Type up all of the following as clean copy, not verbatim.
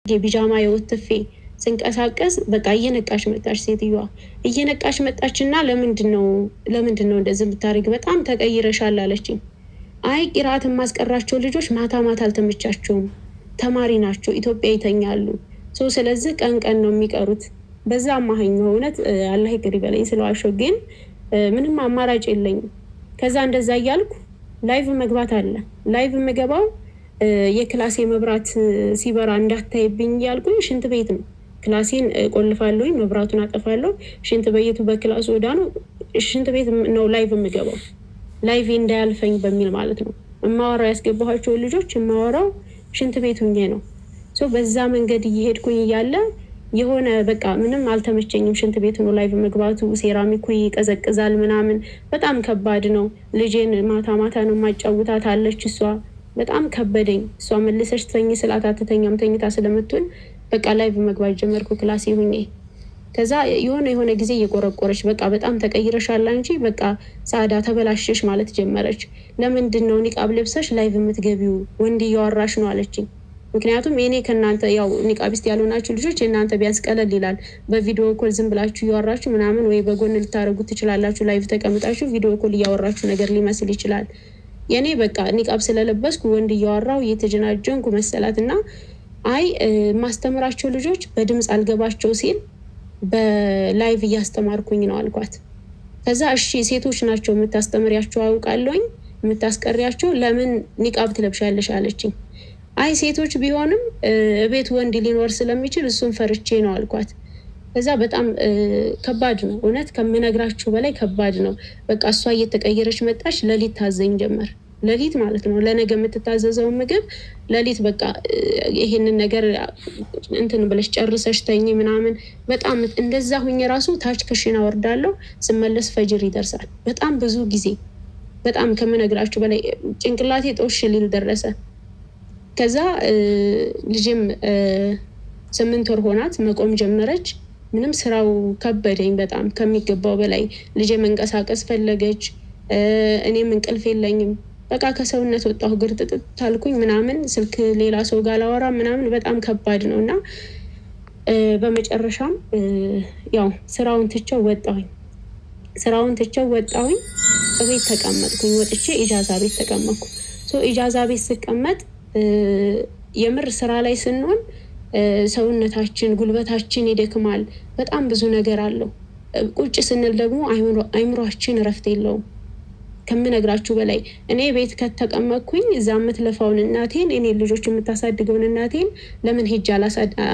የቢጃማ የወትፌ ስንቀሳቀስ በቃ እየነቃሽ መጣች ሴትዮዋ እየነቃሽ መጣችና ለምንድነው እንደዚህ የምታደርጊ በጣም ተቀይረሻል አለችኝ። አይ ቂራት ማስቀራቸው ልጆች ማታ ማታ አልተመቻቸውም ተማሪ ናቸው ኢትዮጵያ ይተኛሉ ስለዚህ ቀን ቀን ነው የሚቀሩት። በዛ ማህኛው እውነት አላህ ይቅር ይበለኝ ስለዋሸው ግን ምንም አማራጭ የለኝም። ከዛ እንደዛ እያልኩ ላይቭ መግባት አለ ላይቭ መገባው የክላሴ መብራት ሲበራ እንዳታይብኝ ያልኩኝ ሽንት ቤት ነው። ክላሴን ቆልፋለሁኝ መብራቱን አጠፋለሁ ሽንት ቤቱ በክላስ ወዳ ነው ሽንት ቤት ነው ላይቭ የምገባው ላይቭ እንዳያልፈኝ በሚል ማለት ነው። እማወራው ያስገባኋቸው ልጆች እማወራው ሽንት ቤት ሆኜ ነው። በዛ መንገድ እየሄድኩኝ እያለ የሆነ በቃ ምንም አልተመቸኝም። ሽንት ቤት ነው ላይቭ መግባቱ ሴራሚኩ ይቀዘቅዛል ምናምን በጣም ከባድ ነው። ልጄን ማታ ማታ ነው ማጫውታት አለች እሷ በጣም ከበደኝ። እሷ መልሰሽ ተኝ ስላት አትተኛም ተኝታ ስለምትውል በቃ ላይቭ መግባት ጀመርኩ ክላሴ ሆኜ። ከዛ የሆነ ጊዜ እየቆረቆረች በቃ በጣም ተቀይረሻል እንጂ በቃ ሳዳ ተበላሽሽ ማለት ጀመረች። ለምንድነው ኒቃብ ለብሰሽ ላይቭ የምትገቢው ወንድ እያወራሽ ነው አለችኝ። ምክንያቱም እኔ ከናንተ ያው ኒቃቢስት ያልሆናችሁ ልጆች እናንተ ቢያንስ ቀለል ይላል። በቪዲዮ ኮል ዝም ብላችሁ እያወራችሁ ምናምን ወይ በጎን ልታረጉት ትችላላችሁ። ላይቭ ተቀምጣችሁ ቪዲዮ ኮል እያወራችሁ ነገር ሊመስል ይችላል። የኔ በቃ ኒቃብ ስለለበስኩ ወንድ እያወራው እየተጀናጀንኩ መሰላትና አይ ማስተምራቸው ልጆች በድምጽ አልገባቸው ሲል በላይቭ እያስተማርኩኝ ነው አልኳት። ከዛ እሺ ሴቶች ናቸው የምታስተምሪያቸው አውቃለሁኝ የምታስቀሪያቸው ለምን ኒቃብ ትለብሻለሽ አለችኝ። አይ ሴቶች ቢሆንም ቤት ወንድ ሊኖር ስለሚችል እሱን ፈርቼ ነው አልኳት። ከዛ በጣም ከባድ ነው እውነት ከምነግራችሁ በላይ ከባድ ነው። በቃ እሷ እየተቀየረች መጣች። ለሊት ታዘኝ ጀመር ለሊት ማለት ነው ለነገ የምትታዘዘው ምግብ ለሊት በቃ ይሄንን ነገር እንትን ብለሽ ጨርሰሽ ተኝ ምናምን በጣም እንደዛ ሁኝ ራሱ ታች ከሽና ወርዳለሁ ስመለስ ፈጅር ይደርሳል። በጣም ብዙ ጊዜ በጣም ከምነግራችሁ በላይ ጭንቅላቴ ጦሽ ሊል ደረሰ። ከዛ ልጅም 8 ወር ሆናት መቆም ጀመረች። ምንም ስራው ከበደኝ በጣም ከሚገባው በላይ። ልጅ መንቀሳቀስ ፈለገች እኔም እንቅልፍ የለኝም በቃ ከሰውነት ወጣሁ ግርጥጥ ታልኩኝ ምናምን ስልክ ሌላ ሰው ጋር ላወራ ምናምን በጣም ከባድ ነውና በመጨረሻም ያው ስራውን ትቼው ወጣሁኝ ቤት ተቀመጥኩኝ። ወጥቼ ኢጃዛ ቤት ተቀመጥኩ። ኢጃዛ ቤት ስቀመጥ የምር ስራ ላይ ስንሆን ሰውነታችን ጉልበታችን ይደክማል። በጣም ብዙ ነገር አለው። ቁጭ ስንል ደግሞ አይምሮአችን እረፍት የለውም ከምነግራችሁ በላይ። እኔ ቤት ከተቀመጥኩኝ እዛ የምትለፋውን እናቴን እኔ ልጆች የምታሳድገውን እናቴን ለምን ሄጄ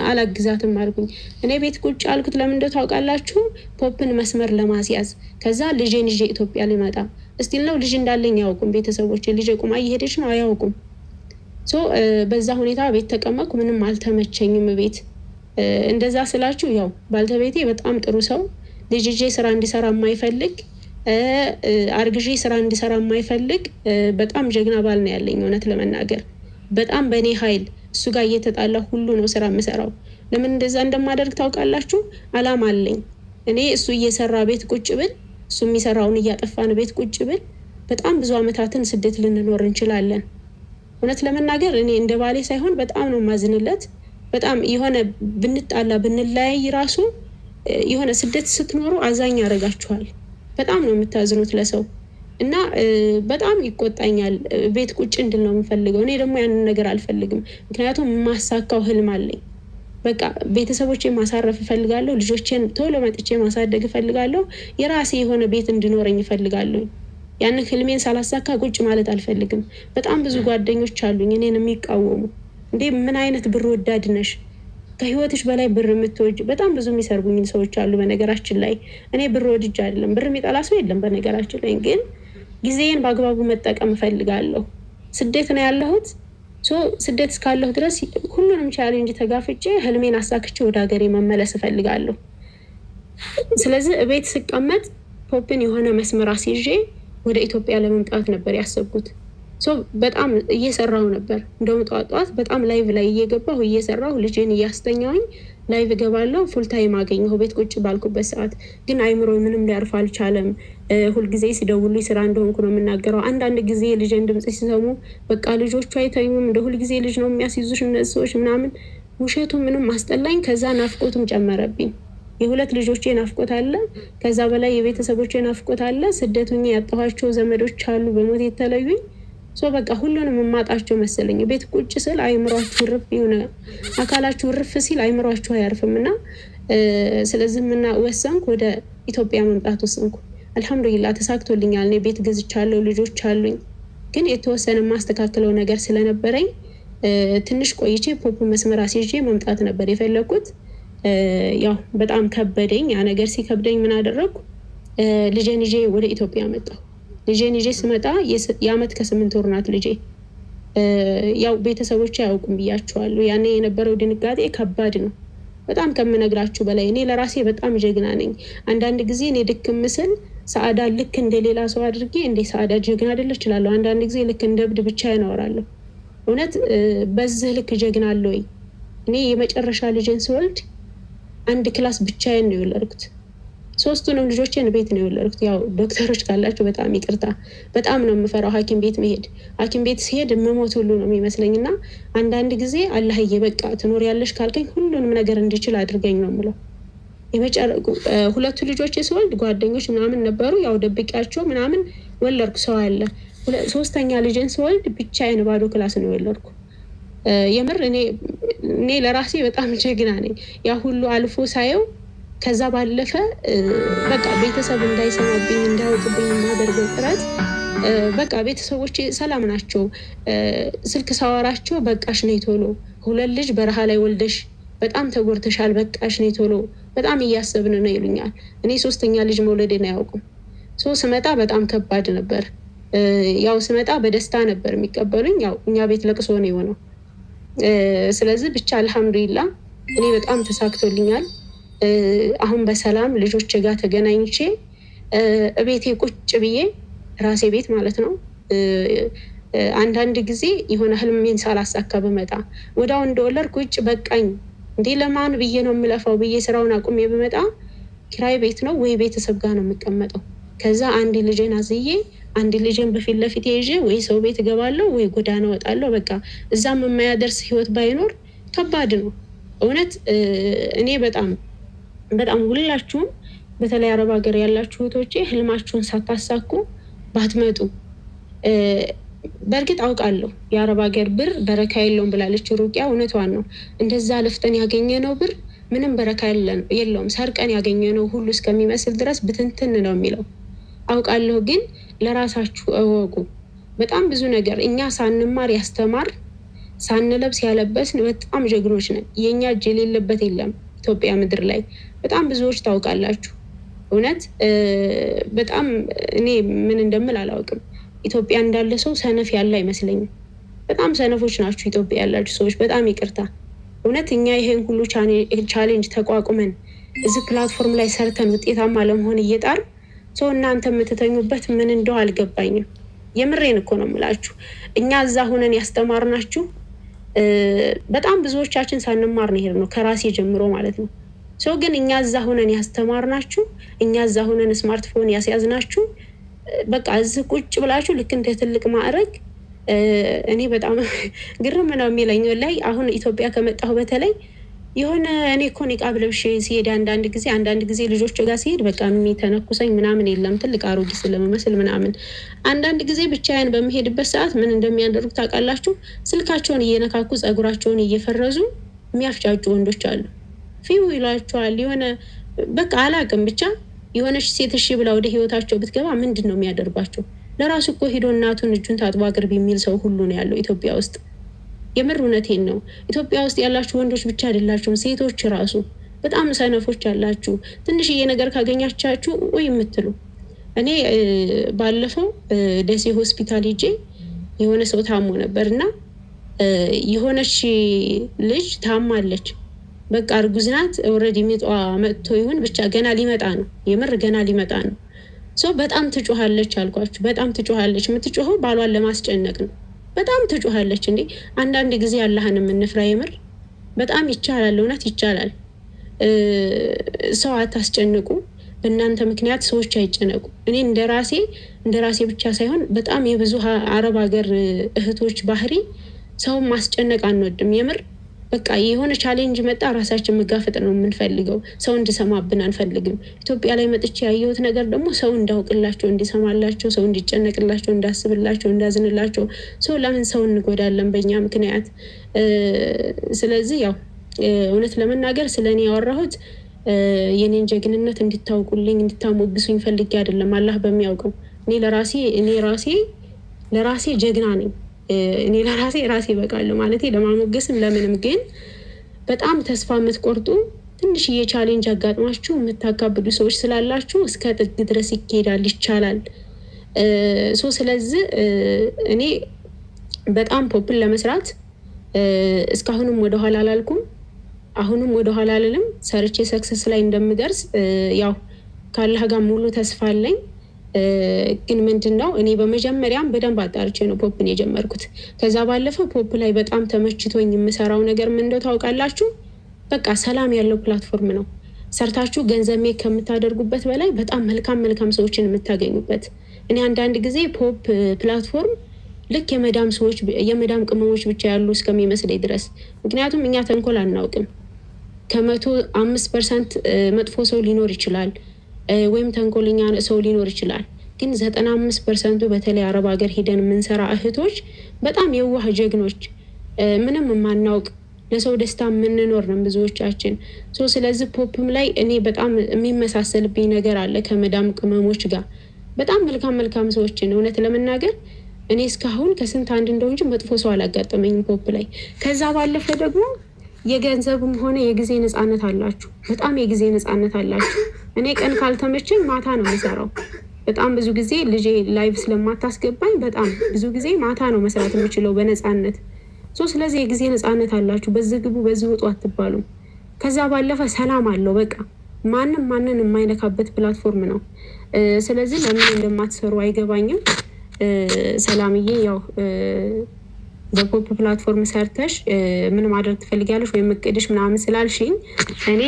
አላግዛትም አልኩኝ። እኔ ቤት ቁጭ አልኩት ለምን እንደው ታውቃላችሁ ፖፕን መስመር ለማስያዝ። ከዛ ልጄን ይዤ ኢትዮጵያ ልመጣ እስቲል ነው ልጅ እንዳለኝ ያውቁም ቤተሰቦቼ። ልጄ ቁማ እየሄደች ነው አያውቁም። በዛ ሁኔታ ቤት ተቀመጥኩ። ምንም አልተመቸኝም ቤት። እንደዛ ስላችሁ ያው ባልተቤቴ በጣም ጥሩ ሰው ልጅ ስራ እንዲሰራ የማይፈልግ አርግዤ ስራ እንዲሰራ የማይፈልግ በጣም ጀግና ባል ነው ያለኝ እውነት ለመናገር። በጣም በእኔ ኃይል እሱ ጋር እየተጣላ ሁሉ ነው ስራ የምሰራው። ለምን እንደዛ እንደማደርግ ታውቃላችሁ? አላማ አለኝ። እኔ እሱ እየሰራ ቤት ቁጭ ብል እሱ የሚሰራውን እያጠፋን ቤት ቁጭ ብል በጣም ብዙ አመታትን ስደት ልንኖር እንችላለን። እውነት ለመናገር እኔ እንደ ባሌ ሳይሆን በጣም ነው ማዝንለት። በጣም የሆነ ብንጣላ ብንለያይ ራሱ የሆነ ስደት ስትኖሩ አዛኝ ያደርጋችኋል። በጣም ነው የምታዝኑት ለሰው እና በጣም ይቆጣኛል። ቤት ቁጭ እንድል ነው የምፈልገው። እኔ ደግሞ ያንን ነገር አልፈልግም። ምክንያቱም ማሳካው ህልም አለኝ። በቃ ቤተሰቦቼን ማሳረፍ እፈልጋለሁ። ልጆቼን ቶሎ መጥቼ ማሳደግ እፈልጋለሁ። የራሴ የሆነ ቤት እንድኖረኝ እፈልጋለሁ። ያን ህልሜን ሳላሳካ ቁጭ ማለት አልፈልግም። በጣም ብዙ ጓደኞች አሉኝ እኔን የሚቃወሙ። እንዴ ምን አይነት ብር ወዳድ ነሽ? ከህይወትሽ በላይ ብር የምትወጂ በጣም ብዙ የሚሰርቡኝ ሰዎች አሉ። በነገራችን ላይ እኔ ብር ወድጅ አይደለም ብር የሚጠላ ሰው የለም በነገራችን ላይ። ግን ጊዜን በአግባቡ መጠቀም እፈልጋለሁ። ስደት ነው ያለሁት። ስደት እስካለሁ ድረስ ሁሉንም ቻሌንጅ ተጋፍጬ ህልሜን አሳክቼ ወደ ሀገሬ መመለስ እፈልጋለሁ። ስለዚህ ቤት ስቀመጥ ፖፕን የሆነ መስመር አስይዤ ወደ ኢትዮጵያ ለመምጣት ነበር ያሰብኩት። በጣም እየሰራሁ ነበር። እንደውም ጧት በጣም ላይቭ ላይ እየገባሁ እየሰራሁ ልጄን እያስተኛሁኝ ላይቭ ገባለሁ። ፉል ታይም አገኘሁ ቤት ቁጭ ባልኩበት ሰዓት። ግን አይምሮ ምንም ሊያርፍ አልቻለም። ሁልጊዜ ሲደውሉኝ ስራ እንደሆንኩ ነው የምናገረው። አንዳንድ ጊዜ ልጄን ድምጽ ሲሰሙ በቃ ልጆቹ አይተኙም እንደ ሁልጊዜ ልጅ ነው የሚያስይዙሽ እነዚህ ሰዎች ምናምን ውሸቱ ምንም አስጠላኝ። ከዛ ናፍቆቱም ጨመረብኝ። የሁለት ልጆቼ ናፍቆት አለ፣ ከዛ በላይ የቤተሰቦቼ ናፍቆት አለ። ስደቱኝ ያጣኋቸው ዘመዶች አሉ በሞት የተለዩኝ። በቃ ሁሉንም የማጣቸው መሰለኝ። ቤት ቁጭ ስል አይምሯችሁ ርፍ የሆነ አካላችሁ ርፍ ሲል አይምሯችሁ አያርፍም። እና ስለዚህ ምና ወሰንኩ፣ ወደ ኢትዮጵያ መምጣት ወሰንኩ። አልሐምዱሊላህ ተሳክቶልኛል። እኔ ቤት ገዝቻለሁ፣ ልጆች አሉኝ። ግን የተወሰነ ማስተካከለው ነገር ስለነበረኝ ትንሽ ቆይቼ ፖፕ መስመር አስይዤ መምጣት ነበር የፈለኩት። ያው በጣም ከበደኝ። ያ ነገር ሲከብደኝ ምን አደረግኩ? ልጄን ይዤ ወደ ኢትዮጵያ መጣሁ። ልጄን ይዤ ስመጣ የአመት ከ8 ወር ናት ልጄ። ያው ቤተሰቦች አያውቁም ብያቸዋለሁ። ያኔ የነበረው ድንጋጤ ከባድ ነው፣ በጣም ከምነግራችሁ በላይ። እኔ ለራሴ በጣም ጀግና ነኝ። አንዳንድ ጊዜ እኔ ድክም ምስል ሰዓዳ ልክ እንደሌላ ሰው አድርጌ እንደ ሰዓዳ ጀግና አይደለች እላለሁ። አንዳንድ ጊዜ ልክ እንደ እብድ ብቻ ያወራለሁ። እውነት በዚህ ልክ ጀግና አለ ወይ? እኔ የመጨረሻ ልጄን ስወልድ አንድ ክላስ ብቻዬን ነው የወለድኩት። 3ቱንም ልጆቼን ቤት ነው የወለድኩት። ያው ዶክተሮች ካላችሁ በጣም ይቅርታ፣ በጣም ነው የምፈራው ሐኪም ቤት መሄድ። ሐኪም ቤት ሲሄድ የምሞት ሁሉ ነው የሚመስለኝ። እና አንዳንድ ጊዜ አላህዬ በቃ ትኖሪያለሽ ካልከኝ ሁሉንም ነገር እንድችል አድርገኝ ነው የምለው። ሁለቱ ልጆቼ ስወልድ ጓደኞች ምናምን ነበሩ፣ ያው ደብቂያቸው ምናምን ወለድኩ። ሰው አለ። 3ኛ ልጄን ስወልድ ብቻዬን ባዶ ክላስ ነው የወለድኩ። የምር እኔ ለራሴ በጣም ጀግና ነኝ። ያ ሁሉ አልፎ ሳየው ከዛ ባለፈ በቃ ቤተሰብ እንዳይሰማብኝ እንዳያውቅብኝ የማደርገው ጥረት በቃ ቤተሰቦቼ ሰላም ናቸው። ስልክ ሳወራቸው በቃሽ ነይ ቶሎ፣ 2 ልጅ በረሃ ላይ ወልደሽ በጣም ተጎድተሻል፣ በቃሽ ነይ ቶሎ፣ በጣም እያሰብን ነው ይሉኛል። እኔ 3ኛ ልጅ መውለዴን አያውቁም። ስመጣ በጣም ከባድ ነበር። ያው ስመጣ በደስታ ነበር የሚቀበሉኝ። ያው እኛ ቤት ለቅሶ ነው የሆነው። ስለዚህ ብቻ አልሐምዱሊላህ እኔ በጣም ተሳክቶልኛል። አሁን በሰላም ልጆች ጋር ተገናኝቼ እቤቴ ቁጭ ብዬ ራሴ ቤት ማለት ነው። አንዳንድ ጊዜ የሆነ ህልሜን ሳላሳካ በመጣ ወዳው እንደወለድኩ ቁጭ በቃኝ እንዴ ለማን ብዬ ነው የምለፋው ብዬ ስራውን አቁሜ በመጣ ኪራይ ቤት ነው ወይ ቤተሰብ ጋር ነው የምቀመጠው። ከዛ አንድ ልጄን አዝዬ አንድ ልጄን በፊት ለፊት ይዤ ወይ ሰው ቤት እገባለሁ ወይ ጎዳና ወጣለሁ። በቃ እዛም የማያደርስ ህይወት ባይኖር ከባድ ነው እውነት። እኔ በጣም ሁላችሁም በተለይ አረብ ሀገር ያላችሁ እህቶቼ ህልማችሁን ሳታሳኩ ባትመጡ። በእርግጥ አውቃለሁ የአረብ ሀገር ብር በረካ የለውም ብላለች ሩቅያ፣ እውነቷን ነው። እንደዛ ለፍተን ያገኘነው ብር ምንም በረካ የለውም። ሰርቀን ያገኘነው ሁሉ እስከሚመስል ድረስ ብትንትን ነው የሚለው አውቃለሁ። ግን ለራሳችሁ እወቁ። በጣም ብዙ ነገር እኛ ሳንማር ያስተማር ሳንለብስ ያለበስን በጣም ጀግኖች ነን። የእኛ እጅ የሌለበት የለም ኢትዮጵያ ምድር ላይ። በጣም ብዙዎች ታውቃላችሁ እውነት። በጣም እኔ ምን እንደምል አላውቅም። ኢትዮጵያ እንዳለ ሰው ሰነፍ ያለ አይመስለኝም። በጣም ሰነፎች ናችሁ ኢትዮጵያ ያላችሁ ሰዎች። በጣም ይቅርታ እውነት። እኛ ይሄን ሁሉ ቻሌንጅ ተቋቁመን እዚህ ፕላትፎርም ላይ ሰርተን ውጤታማ ለመሆን እየጣር ሰው እናንተ የምትተኙበት ምን እንደው አልገባኝም። የምሬን እኮ ነው የምላችሁ። እኛ እዛ ሆነን ያስተማርናችሁ በጣም ብዙዎቻችን ሳንማር ነው የሄድነው ከራሴ ጀምሮ ማለት ነው። ሰው ግን እኛ እዛ ሆነን ያስተማርናችሁ፣ እኛ እዛ ሆነን ስማርትፎን ያስያዝናችሁ በቃ እዚህ ቁጭ ብላችሁ ልክ እንደ ትልቅ ማዕረግ። እኔ በጣም ግርም ነው የሚለኝ ላይ አሁን ኢትዮጵያ ከመጣሁ በተለይ የሆነ እኔ እኮ ኒቃብ ለብሼ ሲሄድ አንዳንድ ጊዜ ልጆች ጋር ሲሄድ በቃ የሚተነኩሰኝ ምናምን የለም ትልቅ አሮጊት ስለምመስል ምናምን። አንዳንድ ጊዜ ብቻዬን በሚሄድበት ሰዓት ምን እንደሚያደርጉ ታውቃላችሁ? ስልካቸውን እየነካኩ ፀጉራቸውን እየፈረዙ የሚያፍጫጩ ወንዶች አሉ። ፊው ይሏቸዋል። የሆነ በቃ አላቅም ብቻ የሆነች ሴት እሺ ብላ ወደ ህይወታቸው ብትገባ ምንድን ነው የሚያደርጓቸው? ለራሱ እኮ ሂዶ እናቱን እጁን ታጥቦ አቅርብ የሚል ሰው ሁሉ ነው ያለው ኢትዮጵያ ውስጥ። የምር እውነቴን ነው። ኢትዮጵያ ውስጥ ያላችሁ ወንዶች ብቻ አይደላችሁም፣ ሴቶች ራሱ በጣም ሰነፎች አላችሁ። ትንሽዬ ነገር ካገኛቻችሁ ወይ የምትሉ። እኔ ባለፈው ደሴ ሆስፒታል ሄጄ የሆነ ሰው ታሞ ነበር እና የሆነች ልጅ ታማለች። በቃ እርጉዝ ናት። ኦልሬዲ ሚጧ መጥቶ ይሁን ብቻ ገና ሊመጣ ነው። የምር ገና ሊመጣ ነው። ሰው በጣም ትጮሃለች አልኳችሁ። በጣም ትጮሃለች። የምትጮኸው ባሏን ለማስጨነቅ ነው። በጣም ትጮሃለች። እንዴ አንዳንድ ጊዜ አላህን የምንፍራ የምር በጣም ይቻላል። እውነት ይቻላል። ሰው አታስጨንቁ። በእናንተ ምክንያት ሰዎች አይጨነቁ። እኔ እንደራሴ ብቻ ሳይሆን በጣም የብዙ አረብ ሀገር እህቶች ባህሪ ሰውን ማስጨነቅ አንወድም። የምር በቃ የሆነ ቻሌንጅ መጣ ራሳችን መጋፈጥ ነው የምንፈልገው። ሰው እንዲሰማብን አንፈልግም። ኢትዮጵያ ላይ መጥቼ ያየሁት ነገር ደግሞ ሰው እንዳውቅላቸው፣ እንዲሰማላቸው፣ ሰው እንዲጨነቅላቸው፣ እንዳስብላቸው፣ እንዳዝንላቸው። ሰው ለምን ሰው እንጎዳለን በእኛ ምክንያት? ስለዚህ ያው እውነት ለመናገር ስለ እኔ ያወራሁት የኔን ጀግንነት እንድታውቁልኝ እንድታሞግሱኝ ፈልጌ አይደለም። አላህ በሚያውቀው እኔ ለራሴ ጀግና ነኝ። እኔ ራሴ በቃለሁ ማለት ለማሞገስም ለምንም። ግን በጣም ተስፋ የምትቆርጡ ትንሽዬ ቻሌንጅ አጋጥማችሁ የምታካብዱ ሰዎች ስላላችሁ እስከ ጥግ ድረስ ይቻላል። ስለዚህ እኔ በጣም ፖፕን ለመስራት እስካሁንም ወደኋላ አላልኩም፣ አሁንም ወደኋላ አልልም። ሰርቼ ሰክሰስ ላይ እንደምደርስ ያው ካላህ ጋር ሙሉ ተስፋ አለኝ። ግን ምንድነው እኔ በመጀመሪያም በደንብ አጣርቼ ነው ፖፕን የጀመርኩት። ከዛ ባለፈ ፖፕ ላይ በጣም ተመችቶኝ የምሰራው ነገር ምን እንደው ታውቃላችሁ? በቃ ሰላም ያለው ፕላትፎርም ነው። ሰርታችሁ ገንዘብ ሜክ ከምታደርጉበት በላይ በጣም መልካም ሰዎችን የምታገኙበት። እኔ አንዳንድ ጊዜ ፖፕ ፕላትፎርም ልክ የመዳም ቅመሞች ብቻ ያሉ እስከሚመስለኝ ድረስ። ምክንያቱም እኛ ተንኮል አናውቅም። 105% መጥፎ ሰው ሊኖር ይችላል ወይም ተንኮለኛ ሰው ሊኖር ይችላል። ግን 95%ቱ በተለይ አረብ ሀገር ሄደን የምንሰራ እህቶች በጣም የዋህ ጀግኖች፣ ምንም የማናውቅ ለሰው ደስታ የምንኖር ነው ብዙዎቻችን። ስለዚህ ፖፕም ላይ እኔ በጣም የሚመሳሰልብኝ ነገር አለ ከመዳም ቅመሞች ጋር። በጣም መልካም ሰዎችን እውነት ለመናገር እኔ እስካሁን ከስንት አንድ እንደው እንጂ መጥፎ ሰው አላጋጠመኝም ፖፕ ላይ። ከዛ ባለፈ ደግሞ የገንዘብም ሆነ የጊዜ ነፃነት አላችሁ። በጣም የጊዜ ነፃነት አላችሁ። እኔ ቀን ካልተመቸኝ ማታ ነው የምሰራው። በጣም ብዙ ጊዜ ልጄ ላይቭ ስለማታስገባኝ በጣም ብዙ ጊዜ ማታ ነው መስራት የምችለው በነፃነት። ስለዚህ የጊዜ ነፃነት አላችሁ። በዚህ ግቡ በዚህ ውጡ አትባሉም። ከዛ ባለፈ ሰላም አለው። በቃ ማንን የማይነካበት ፕላትፎርም ነው። ስለዚህ ለምን እንደማትሰሩ አይገባኝም። ሰላምዬ ያው በፖፕ ፕላትፎርም ሰርተሽ ምን ማድረግ ትፈልጊያለሽ ወይም እቅድሽ ምናምን ስላልሽኝ እኔ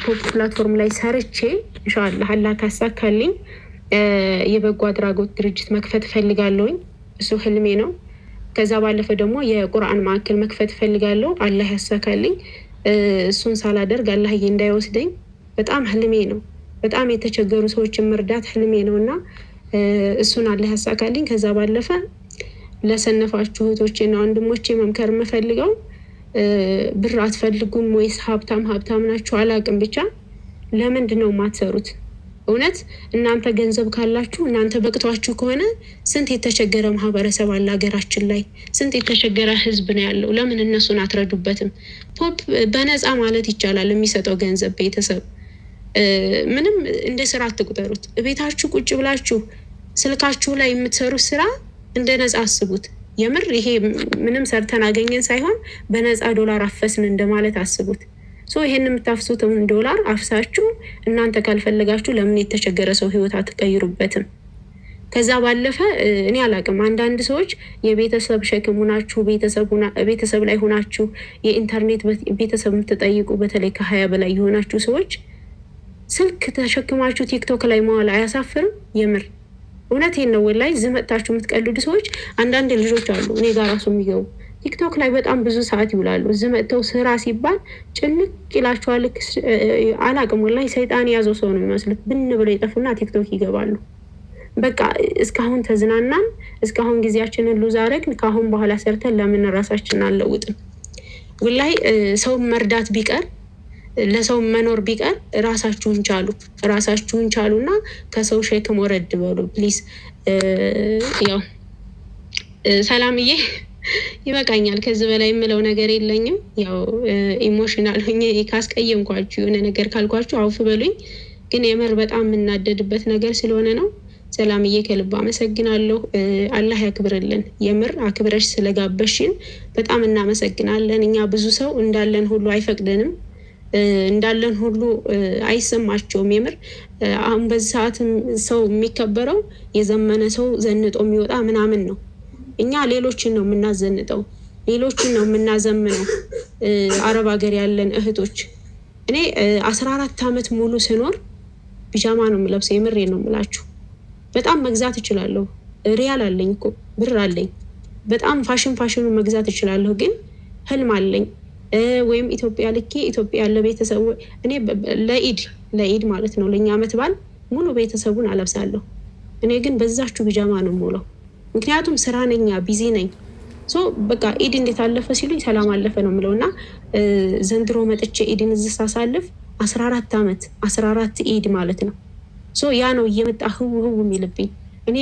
ፖፕ ፕላትፎርም ላይ ሰርቼ ኢንሻአላህ አላህ ካሳካልኝ የበጎ አድራጎት ድርጅት መክፈት እፈልጋለሁኝ። እሱ ህልሜ ነው። ከዛ ባለፈ ደግሞ የቁርአን ማዕከል መክፈት እፈልጋለሁ። አላህ ያሳካልኝ። እሱን ሳላደርግ አላህ እንዳይወስደኝ በጣም ህልሜ ነው። በጣም የተቸገሩ ሰዎችን መርዳት ህልሜ ነውና እሱን አላህ ያሳካልኝ። ከዛ ባለፈ ለሰነፋችሁ እህቶቼና ወንድሞቼ መምከር የምፈልገው ብር አትፈልጉም ወይስ ሀብታም ናችሁ አላውቅም፣ ብቻ ለምንድን ነው የማትሰሩት? እውነት እናንተ ገንዘብ ካላችሁ እናንተ በቅቷችሁ ከሆነ ስንት የተቸገረ ማህበረሰብ አለ ሀገራችን ላይ፣ ስንት የተቸገረ ህዝብ ነው ያለው። ለምን እነሱን አትረዱበትም? ፖፕ በነፃ ማለት ይቻላል የሚሰጠው ገንዘብ ቤተሰብ ምንም እንደ ስራ አትቁጠሩት። ቤታችሁ ቁጭ ብላችሁ ስልካችሁ ላይ የምትሰሩት ስራ እንደ ነፃ አስቡት። የምር ይሄ ምንም ሰርተን አገኘን ሳይሆን በነፃ ዶላር አፈስን እንደማለት አስቡት። ይሄን የምታፍሱትን ዶላር አፍሳችሁ እናንተ ካልፈለጋችሁ ለምን የተቸገረ ሰው ህይወት አትቀይሩበትም? ከዛ ባለፈ እኔ አላቅም፣ አንዳንድ ሰዎች የቤተሰብ ሸክም ሆናችሁ ቤተሰብ ላይ ሆናችሁ የኢንተርኔት ቤተሰብ የምትጠይቁ በተለይ ከ20 በላይ የሆናችሁ ሰዎች ስልክ ተሸክማችሁ ቲክቶክ ላይ መዋል አያሳፍርም? የምር እውነቴን ነው። ወላሂ ዝመጣችሁ የምትቀልዱ ሰዎች አንዳንድ ልጆች አሉ እኔ ጋር ራሱ የሚገቡ ቲክቶክ ላይ በጣም ብዙ ሰዓት ይውላሉ። ዝመጥተው ስራ ሲባል ጭንቅ ይላቸዋል። አላቅም ወላሂ ሰይጣን የያዘው ሰው ነው የሚመስሉት። ብን ብለው ይጠፉና ቲክቶክ ይገባሉ። በቃ እስካሁን ተዝናናን፣ እስካሁን ጊዜያችንን ሉዝ አደረግን። ከአሁን በኋላ ሰርተን ለምን ራሳችንን አልለውጥም? ወላሂ ሰው መርዳት ቢቀር ለሰው መኖር ቢቀር ራሳችሁን ቻሉና ከሰው ሸክም ወረድ በሉ ፕሊዝ። ያው ሰላምዬ ይበቃኛል። ከዚህ በላይ የምለው ነገር የለኝም። ያው ኢሞሽናል ሆኜ ካስቀየምኳችሁ የሆነ ነገር ካልኳችሁ አውፍ በሉኝ። ግን የምር በጣም የምናደድበት ነገር ስለሆነ ነው። ሰላምዬ ከልብ አመሰግናለሁ። አላህ ያክብርልን። የምር አክብረሽ ስለጋበሽን በጣም እናመሰግናለን። እኛ ብዙ ሰው እንዳለን ሁሉ አይፈቅደንም፣ እንዳለን ሁሉ አይሰማቸውም። የምር አሁን በዚህ ሰዓት ሰው የሚከበረው የዘመነ ሰው ዘንጦ የሚወጣ ምናምን ነው። እኛ ሌሎችን ነው የምናዘንጠው፣ ሌሎችን ነው የምናዘምነው። አረብ ሀገር ያለን እህቶች እኔ 14 ዓመት ሙሉ ስኖር ቢጃማ ነው የምለብሰው። የምሬ ነው የምላችሁ። በጣም መግዛት እችላለሁ። ሪያል አለኝ እኮ ብር አለኝ። በጣም ፋሽኑ መግዛት እችላለሁ። ግን ህልም አለኝ። ወይም ኢትዮጵያ ልኬ ኢትዮጵያ ያለ ቤተሰቡ እኔ ለኢድ ማለት ነው ለእኛ ዓመት በዓል ሙሉ ቤተሰቡን አለብሳለሁ። እኔ ግን በዛችሁ ቢጃማ ነው የምውለው። ምክንያቱም ስራ ነኛ ቢዚ ነኝ። በቃ ኢድ እንዴት አለፈ ሲሉኝ ሰላም አለፈ ነው የምለው። እና ዘንድሮ መጥቼ ኢድን እዚህ ሳሳልፍ 14 ዓመት 14 ኢድ ማለት ነው። ያ ነው እየመጣ ህው የሚልብኝ። እኔ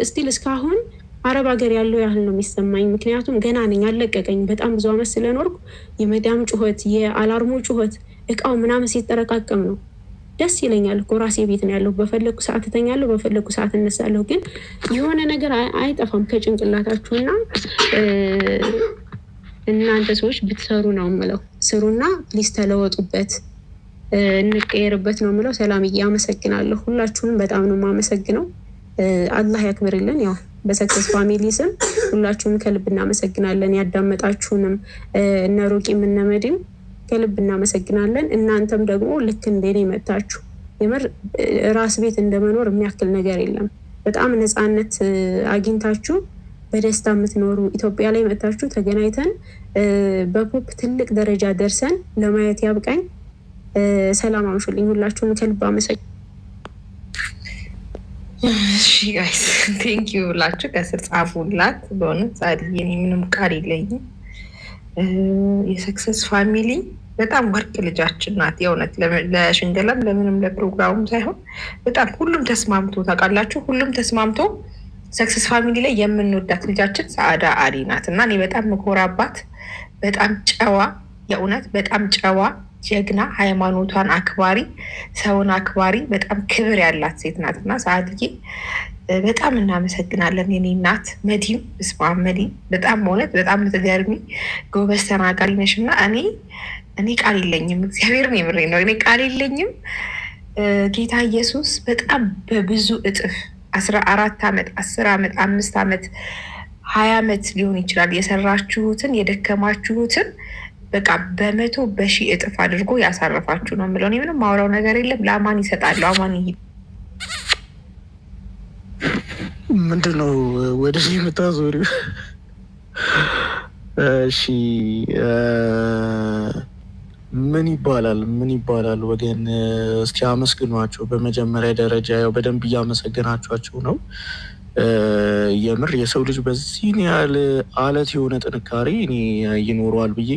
ስቲል እስካሁን አረብ ሀገር ያለው ያህል ነው የሚሰማኝ። ምክንያቱም ገና ነኝ አለቀቀኝ። በጣም ብዙ ዓመት ስለኖርኩ የመዳም ጩኸት፣ የአላርሙ ጩኸት፣ እቃው ምናምን ሲጠረቃቀም ነው ደስ ይለኛል እኮ። ራሴ ቤት ነው ያለው። በፈለኩ ሰዓት እተኛለሁ፣ በፈለኩ ሰዓት እነሳለሁ። ግን የሆነ ነገር አይጠፋም ከጭንቅላታችሁና እናንተ ሰዎች ብትሰሩ ነው የምለው። ስሩና ፕሊስ ተለወጡበት፣ እንቀየርበት ነው የምለው። ሰላምዬ አመሰግናለሁ። ሁላችሁንም በጣም ነው የማመሰግነው። አላህ ያክብርልን። ያው በሰክሰስ ፋሚሊ ስም ሁላችሁንም ከልብ እናመሰግናለን። ያዳመጣችሁንም እነ ሩቂም እነ መዲም ከልብ እናመሰግናለን። እናንተም ደግሞ ልክ እንደኔ መጣችሁ። የምር ራስ ቤት እንደመኖር የሚያክል ነገር የለም። በጣም ነፃነት አግኝታችሁ በደስታ የምትኖሩ ኢትዮጵያ ላይ መጣችሁ ተገናኝተን በፖፕ ትልቅ ደረጃ ደርሰን ለማየት ያብቃኝ። ሰላም አምሹልኝ። ሁላችሁም ከልብ አመሰግናለሁ። እሺ ጋይስ ቴንክ ዩ ብላችሁ ከስር ጻፉላት። በእውነት ጻድዬ እኔ ምንም ቃል የለኝም። የሰክሰስ ፋሚሊ በጣም ወርቅ ልጃችን ናት። የእውነት ለሽንገላም ለምንም ለፕሮግራሙም ሳይሆን በጣም ሁሉም ተስማምቶ ታውቃላችሁ፣ ሁሉም ተስማምቶ ሰክሰስ ፋሚሊ ላይ የምንወዳት ልጃችን ሰአዳ አሊ ናት እና እኔ በጣም ምኮራባት፣ በጣም ጨዋ፣ የእውነት በጣም ጨዋ ጀግና፣ ሃይማኖቷን አክባሪ፣ ሰውን አክባሪ፣ በጣም ክብር ያላት ሴት ናት እና ሰአድዬ በጣም እናመሰግናለን። የኔ እናት መዲም እስማ መዲም በጣም እውነት በጣም ምትገርሚ ጎበዝ ተናጋሪ ነሽ እና እኔ ቃል የለኝም። እግዚአብሔርን የምሬ ነው። እኔ ቃል የለኝም። ጌታ ኢየሱስ በጣም በብዙ እጥፍ 14 ዓመት 10 ዓመት 5 ዓመት 20 ዓመት ሊሆን ይችላል የሰራችሁትን የደከማችሁትን በቃ በመቶ በሺህ እጥፍ አድርጎ ያሳረፋችሁ ነው የምለው። ምንም ማውራው ነገር የለም። ለአማን ይሰጣሉ። አማን ምንድን ነው ወደ የምታዞሪው? እሺ ምን ይባላል ወገን? እስቲ አመስግኗቸው። በመጀመሪያ ደረጃ ያው በደንብ እያመሰገናችኋቸው ነው። የምር የሰው ልጅ በዚህን ያህል አለት የሆነ ጥንካሬ እኔ ይኖረዋል ብዬ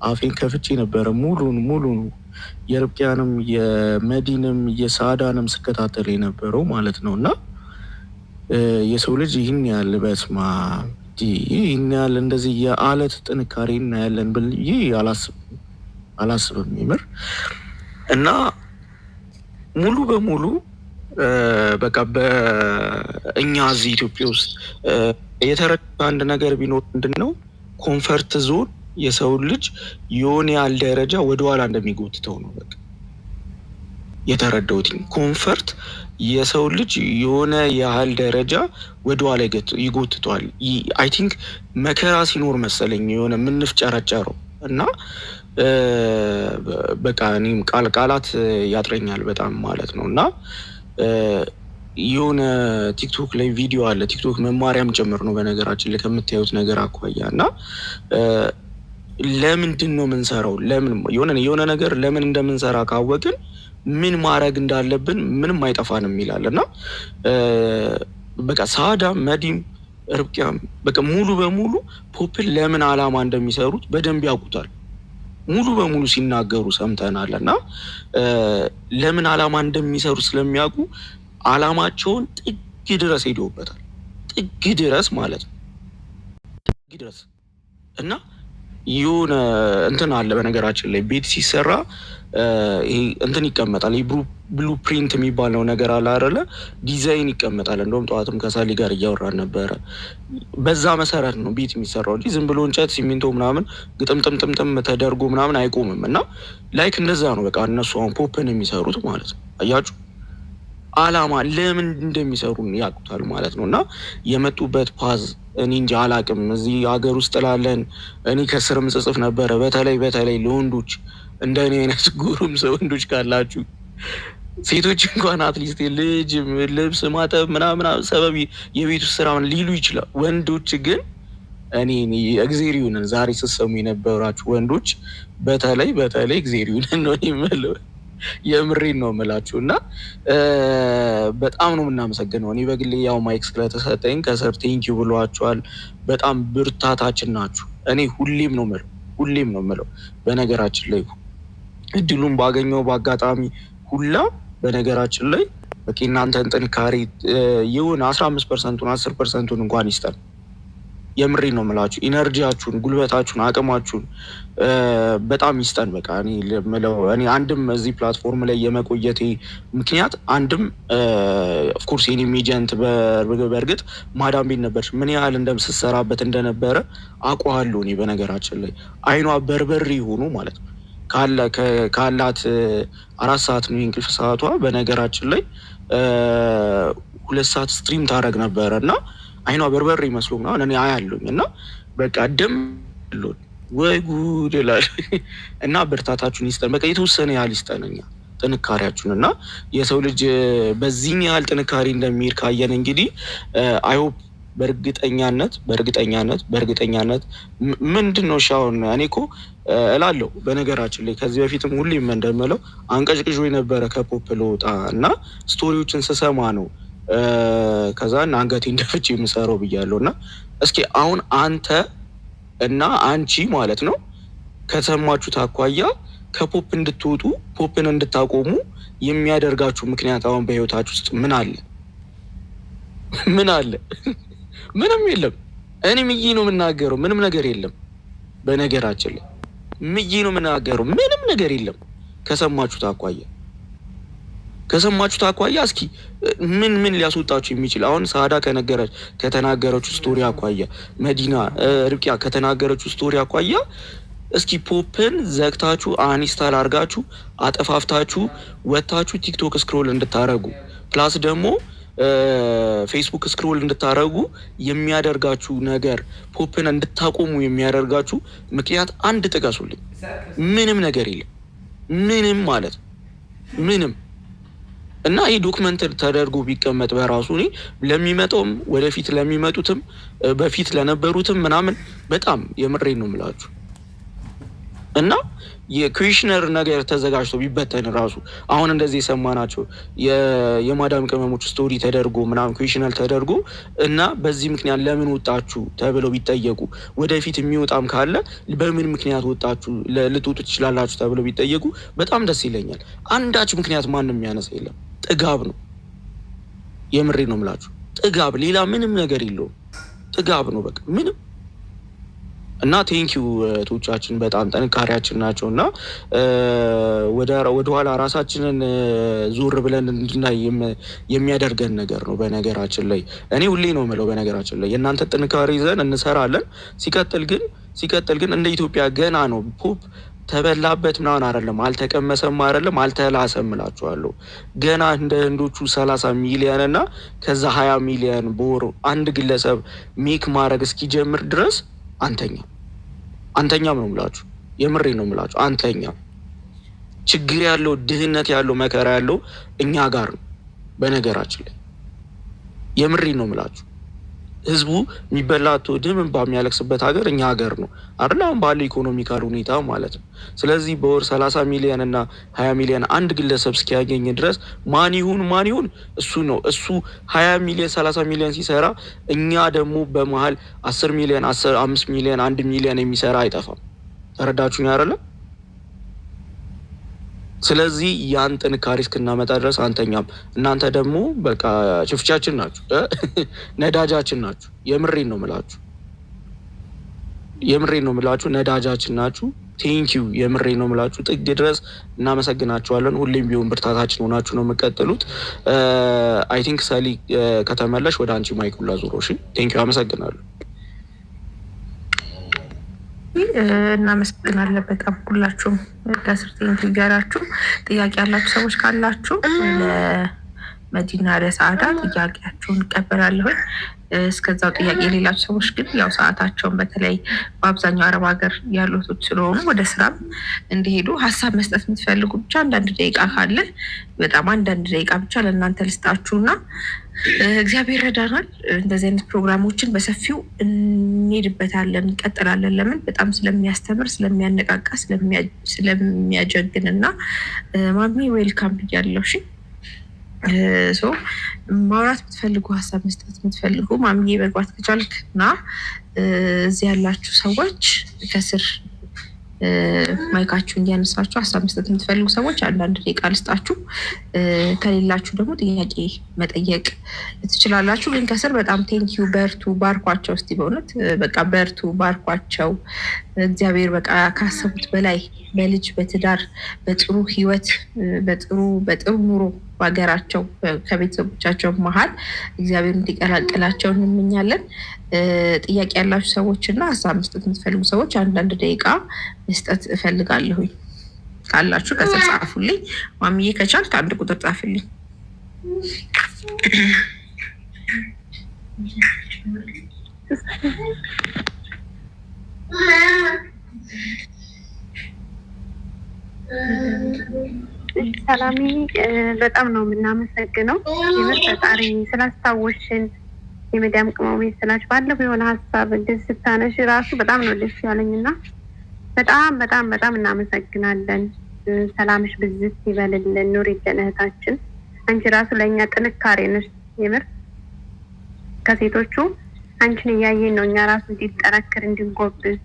አፌን ከፍቼ ነበረ። ሙሉ የርብቃንም የመዲንም የሳዳንም ስከታተል የነበረው ማለት ነው። እና የሰው ልጅ ይህን ያህል በስማ ይህን ያህል እንደዚህ የአለት ጥንካሬ እናያለን ብዬ አላስብም የምር። እና ሙሉ በሙሉ በቃ በእኛ እዚህ ኢትዮጵያ ውስጥ የተረዳ አንድ ነገር ቢኖር ምንድን ነው፣ ኮንፈርት ዞን የሰው ልጅ የሆነ ያህል ደረጃ ወደኋላ እንደሚጎትተው ነው በቃ የተረዳሁት። ኮንፈርት የሰው ልጅ የሆነ ያህል ደረጃ ወደኋላ ይጎትተዋል። አይ ቲንክ መከራ ሲኖር መሰለኝ የሆነ የምንፍጨረጨረው እና በቃ እኔም ቃላት ያጥረኛል በጣም ማለት ነው። እና የሆነ ቲክቶክ ላይ ቪዲዮ አለ። ቲክቶክ መማሪያም ጭምር ነው በነገራችን ላይ ከምታዩት ነገር አኳያ። እና ለምንድን ነው የምንሰራው? ለምን የሆነ ነገር ለምን እንደምንሰራ ካወቅን ምን ማድረግ እንዳለብን ምንም አይጠፋንም ይላል። እና በቃ ሳዳ መዲም ርብቃም በቃ ሙሉ በሙሉ ፖፕን ለምን አላማ እንደሚሰሩት በደንብ ያውቁታል። ሙሉ በሙሉ ሲናገሩ ሰምተናል። እና ለምን አላማ እንደሚሰሩ ስለሚያውቁ አላማቸውን ጥግ ድረስ ሄደውበታል። ጥግ ድረስ ማለት ነው። ጥግ ድረስ እና የሆነ እንትን አለ በነገራችን ላይ ቤት ሲሰራ እንትን ይቀመጣል። ብሉ ፕሪንት የሚባለው ነገር አለ አይደለ? ዲዛይን ይቀመጣል። እንደውም ጠዋትም ከሳሊ ጋር እያወራን ነበረ። በዛ መሰረት ነው ቤት የሚሰራው እንጂ ዝም ብሎ እንጨት ሲሚንቶ ምናምን ግጥምጥምጥምጥም ተደርጎ ምናምን አይቆምም። እና ላይክ እንደዛ ነው በቃ እነሱ አሁን ፖፕን የሚሰሩት ማለት ነው። አያችሁ አላማ ለምን እንደሚሰሩ ያውቁታል ማለት ነው። እና የመጡበት ፓዝ እኔ እንጂ አላቅም። እዚህ ሀገር ውስጥ ላለን እኔ ከስርም ጽጽፍ ነበረ። በተለይ ለወንዶች እንደኔ አይነት ጉሩምስ ወንዶች ካላችሁ፣ ሴቶች እንኳን አትሊስት ልጅ ልብስ ማጠብ ምናምን ሰበብ የቤት ውስጥ ስራ ሊሉ ይችላል። ወንዶች ግን እኔ እግዚአብሔርን ዛሬ ስትሰሙ የነበራችሁ ወንዶች በተለይ እግዚአብሔርን ነው የምለው። የምሬን ነው የምላችሁ እና በጣም ነው የምናመሰግነው። እኔ በግሌ ያው ማይክ ስለተሰጠኝ ከስር ቴንኪው ብሏችኋል። በጣም ብርታታችን ናችሁ። እኔ ሁሌም ነው የምለው በነገራችን ላይ እድሉን ባገኘው በአጋጣሚ ሁላ በነገራችን ላይ በቂ እናንተን ጥንካሬ ይሁን 15%ቱን 10%ቱን እንኳን ይስጠን። የምሬን ነው የምላችሁ። ኢነርጂያችሁን፣ ጉልበታችሁን፣ አቅማችሁን በጣም ይስጠን። በቃ እኔ አንድም እዚህ ፕላትፎርም ላይ የመቆየቴ ምክንያት አንድም ኦፍኮርስ የኔም ኤጀንት በእርግጥ ማዳም ቤት ነበርሽ ምን ያህል እንደምትሰራበት እንደነበረ አውቀዋለሁ። እኔ በነገራችን ላይ አይኗ በርበሬ ሆኖ ማለት ነው ካላት 4 ሰዓት ነው የእንቅልፍ ሰዓቷ። በነገራችን ላይ 2 ሰዓት ስትሪም ታደርግ ነበረ እና አይኗ በርበሬ ይመስሉ ምናምን እኔ አያለሁኝ እና በቃ ደም ወይ ጉድ ይላል። እና ብርታታችሁን ይስጠን። በቃ የተወሰነ ያህል ይስጠንኛ ጥንካሬያችሁን እና የሰው ልጅ በዚህም ያህል ጥንካሬ እንደሚሄድ ካየን እንግዲህ አይሆፕ በእርግጠኛነት ምንድን ነው ሻውን እኔ እኮ እላለሁ በነገራችን ላይ ከዚህ በፊትም ሁሌም እንደምለው አንቀጭቅዥ የነበረ ከፖፕ ለወጣ እና ስቶሪዎችን ስሰማ ነው ከዛ አንገቴ እንደፍቼ የምሰራው ብያለሁ። እና እስኪ አሁን አንተ እና አንቺ ማለት ነው ከሰማችሁት አኳያ ከፖፕ እንድትወጡ ፖፕን እንድታቆሙ የሚያደርጋችሁ ምክንያት አሁን በህይወታችሁ ውስጥ ምን አለ? ምንም የለም። እኔ ምዬ ነው የምናገረው፣ ምንም ነገር የለም። በነገራችን ላይ ምዬ ነው የምናገረው፣ ምንም ነገር የለም። ከሰማችሁት አኳያ እስኪ ምን ሊያስወጣችሁ የሚችል አሁን ሳዳ ከተናገረችው ስቶሪ አኳያ መዲና ርብቃ ከተናገረችው ስቶሪ አኳያ እስኪ ፖፕን ዘግታችሁ አንስታል አድርጋችሁ አጠፋፍታችሁ ወታችሁ ቲክቶክ ስክሮል እንድታረጉ ፕላስ ደግሞ ፌስቡክ ስክሮል እንድታረጉ የሚያደርጋችሁ ነገር ፖፕን እንድታቆሙ የሚያደርጋችሁ ምክንያት አንድ ጥቀሱልኝ። ምንም ነገር የለም። ምንም ማለት ምንም እና ይህ ዶክመንት ተደርጎ ቢቀመጥ በራሱ እኔ ለሚመጣውም ወደፊት ለሚመጡትም በፊት ለነበሩትም ምናምን በጣም የምሬን ነው የምላችሁ እና የኩዌሽነር ነገር ተዘጋጅቶ ቢበተን ራሱ አሁን እንደዚህ የሰማናቸው የማዳም ቅመሞች ስቶሪ ተደርጎ ምናምን ኩዌሽነር ተደርጎ እና በዚህ ምክንያት ለምን ወጣችሁ ተብለው ቢጠየቁ ወደፊት የሚወጣም ካለ በምን ምክንያት ወጣችሁ ልትወጡ ትችላላችሁ ተብለው ቢጠየቁ በጣም ደስ ይለኛል። አንዳች ምክንያት ማንም የሚያነሳ የለም። ጥጋብ ነው። የምሬ ነው የምላችሁ ጥጋብ፣ ሌላ ምንም ነገር የለውም። ጥጋብ ነው በቃ ምንም እና ቴንኪው ቶቻችን በጣም ጥንካሬያችን ናቸው እና ወደኋላ ራሳችንን ዞር ብለን እንድናይ የሚያደርገን ነገር ነው። በነገራችን ላይ እኔ ሁሌ ነው የምለው በነገራችን ላይ የእናንተ ጥንካሬ ይዘን እንሰራለን። ሲቀጥል ግን እንደ ኢትዮጵያ ገና ነው ፖፕ ተበላበት ምናምን አይደለም፣ አልተቀመሰም አይደለም፣ አልተላሰም እላችኋለሁ። ገና እንደ ህንዶቹ 30 ሚሊዮን እና ከዛ 20 ሚሊዮን በወር አንድ ግለሰብ ሜክ ማድረግ እስኪጀምር ድረስ አንተኛም ነው የምላችሁ። የምሬ ነው የምላችሁ። አንተኛም ችግር ያለው ድህነት ያለው መከራ ያለው እኛ ጋር ነው። በነገራችን ላይ የምሬ ነው የምላችሁ። ህዝቡ የሚበላቶ ድም በሚያለቅስበት ሀገር እኛ ሀገር ነው አይደል? አሁን ባለው ኢኮኖሚካል ሁኔታ ማለት ነው። ስለዚህ በወር 30 ሚሊዮን እና 20 ሚሊዮን አንድ ግለሰብ እስኪያገኝ ድረስ ማን ይሁን እሱ ነው። እሱ 20 ሚሊዮን 30 ሚሊዮን ሲሰራ እኛ ደግሞ በመሀል 10 ሚሊዮን 5 ሚሊዮን 1 ሚሊዮን የሚሰራ አይጠፋም። ተረዳችሁኝ አይደለ? ስለዚህ ያን ጥንካሬ እስክናመጣ ድረስ አንተኛም። እናንተ ደግሞ በቃ ችፍቻችን ናችሁ፣ ነዳጃችን ናችሁ። የምሬን ነው የምላችሁ ነዳጃችን ናችሁ። ቴንኪው የምሬን ነው የምላችሁ። ጥግ ድረስ እናመሰግናችኋለን። ሁሌም ቢሆን ብርታታችን ሆናችሁ ነው የምቀጥሉት። አይ ቲንክ ሰሊ ከተመለሽ ወደ አንቺ ማይኩላ ዙሮ። እሺ ቴንኪው አመሰግናለሁ። እናመሰግናለን በጣም ሁላችሁም። ከስር ትንገራችሁ ጥያቄ ያላችሁ ሰዎች ካላችሁ ለመዲና ለሰዓዳ ጥያቄያችሁን እቀበላለሁ። እስከዛው ጥያቄ የሌላችሁ ሰዎች ግን ያው ሰዓታቸውን በተለይ በአብዛኛው አረብ ሀገር ያሉት ስለሆኑ ወደ ስራም እንዲሄዱ ሀሳብ መስጠት የምትፈልጉ ብቻ አንዳንድ ደቂቃ ካለ በጣም አንዳንድ ደቂቃ ብቻ ለእናንተ ልስጣችሁና እግዚአብሔር ረዳናል። እንደዚህ አይነት ፕሮግራሞችን በሰፊው እንሄድበታለን፣ እንቀጥላለን። ለምን በጣም ስለሚያስተምር፣ ስለሚያነቃቃ፣ ስለሚያጀግን እና ማሚ ዌልካም ብያለሁ። እሺ ማውራት የምትፈልጉ ሀሳብ መስጠት የምትፈልጉ ማሚዬ መግባት ከቻልክ እና እዚህ ያላችሁ ሰዎች ከስር ማይካችሁን እያነሳችሁ ሀሳብ መስጠት የምትፈልጉ ሰዎች አንዳንድ ደቂቃ ልስጣችሁ። ከሌላችሁ ደግሞ ጥያቄ መጠየቅ ትችላላችሁ። ግን ከስር በጣም ቴንኪዩ፣ በርቱ፣ ባርኳቸው። እስቲ በእውነት በቃ በርቱ፣ ባርኳቸው። እግዚአብሔር በቃ ካሰቡት በላይ በልጅ በትዳር በጥሩ ህይወት በጥሩ ኑሮ በሀገራቸው ከቤተሰቦቻቸው መሀል እግዚአብሔር እንዲቀላቅላቸው እንመኛለን። ጥያቄ ያላችሁ ሰዎች እና ሀሳብ መስጠት የምትፈልጉ ሰዎች አንዳንድ ደቂቃ መስጠት እፈልጋለሁኝ። ካላችሁ ከስር ጻፉልኝ። ማሚዬ ከቻልክ አንድ ቁጥር ጻፍልኝ። ሰላሚ በጣም ነው የምናመሰግነው። ፈጣሪ ስላስታወሽን የመዳም ቅመሜ ስላች ባለፈው የሆነ ሀሳብ እንደዚህ ስታነሽ ራሱ በጣም ነው ደስ ያለኝና በጣም በጣም በጣም እናመሰግናለን። ሰላምሽ ብዝት ይበልልን። ኑሪልን እህታችን። አንቺ ራሱ ለእኛ ጥንካሬ ነሽ። የምር ከሴቶቹ አንቺን እያየን ነው እኛ ራሱ እንዲጠረክር እንድንጎብዝ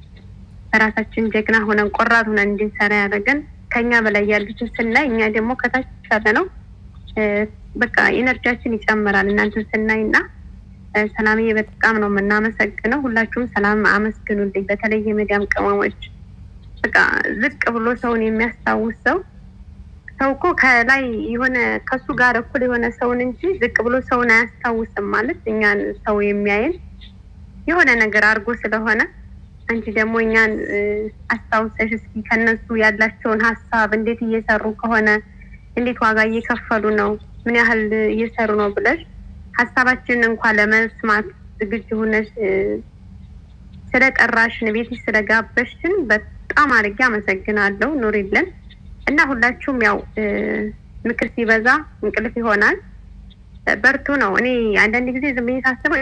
በራሳችን ጀግና ሆነን ቆራጥ ሆነን እንድንሰራ ያደረገን ከኛ በላይ ያሉትን ስናይ እኛ ደግሞ ከታች ያለ ነው በቃ ኢነርጂያችን ይጨምራል እናንተን ስናይና ሰላምዬ በጣም ነው የምናመሰግነው። ሁላችሁም ሰላም አመስግኑልኝ። በተለይ የመዳም ቅመሞች በቃ ዝቅ ብሎ ሰውን የሚያስታውስ ሰው እኮ ከላይ የሆነ ከሱ ጋር እኩል የሆነ ሰውን እንጂ ዝቅ ብሎ ሰውን አያስታውስም። ማለት እኛን ሰው የሚያይን የሆነ ነገር አድርጎ ስለሆነ አንቺ ደግሞ እኛን አስታውሰሽ እስኪ ከነሱ ያላቸውን ሀሳብ እንዴት እየሰሩ ከሆነ እንዴት ዋጋ እየከፈሉ ነው ምን ያህል እየሰሩ ነው ብለሽ ሀሳባችንን እንኳን ለመስማት ዝግጁ ሆነሽ ስለጠራሽን ቤትሽ ስለጋበሽን በጣም አድርጌ አመሰግናለሁ። ኑሪልን እና ሁላችሁም ያው ምክር ሲበዛ እንቅልፍ ይሆናል። በርቱ ነው። እኔ አንዳንድ ጊዜ ዝም ብዬ ሳስበው